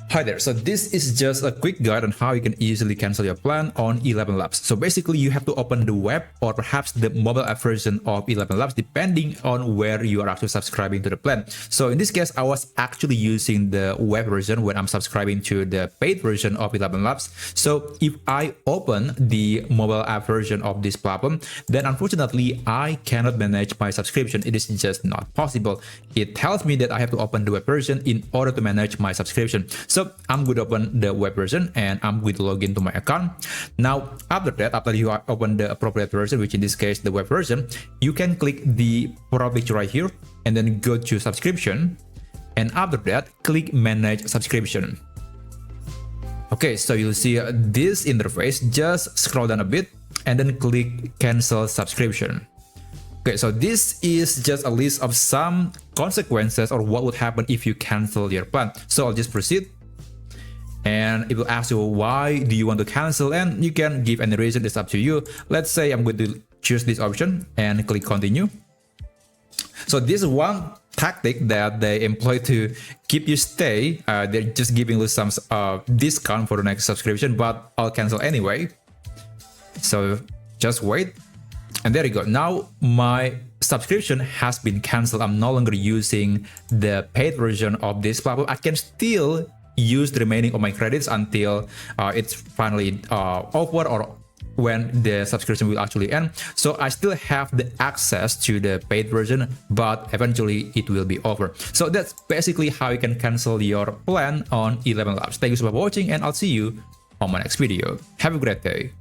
Hi there, so this is just a quick guide on how you can easily cancel your plan on ElevenLabs. So basically you have to open the web or perhaps the mobile app version of ElevenLabs depending on where you are actually subscribing to the plan. So in this case, I was actually using the web version when I'm subscribing to the paid version of ElevenLabs. So if I open the mobile app version of this platform, then unfortunately I cannot manage my subscription. It is just not possible. It tells me that I have to open the web version in order to manage my subscription. So I'm going to open the web version and I'm going to log into my account. Now, after that, after you open the appropriate version, which in this case, the web version, you can click the profile picture right here and then go to subscription. And after that, click manage subscription. Okay, so you'll see this interface. Just scroll down a bit and then click cancel subscription. Okay, so this is just a list of some consequences or what would happen if you cancel your plan. So I'll just proceed. And it will ask you why do you want to cancel, and you can give any reason. It's up to you. Let's say I'm going to choose this option and click continue. So this is one tactic that they employ to keep you stay. They're just giving you some discount for the next subscription, but I'll cancel anyway. So just wait. And there you go. Now my subscription has been canceled. I'm no longer using the paid version of this platform. I can still use the remaining of my credits until it's finally over or when the subscription will actually end. So I still have the access to the paid version, but eventually it will be over. So that's basically how you can cancel your plan on ElevenLabs. Thank you so much for watching, and I'll see you on my next video. Have a great day.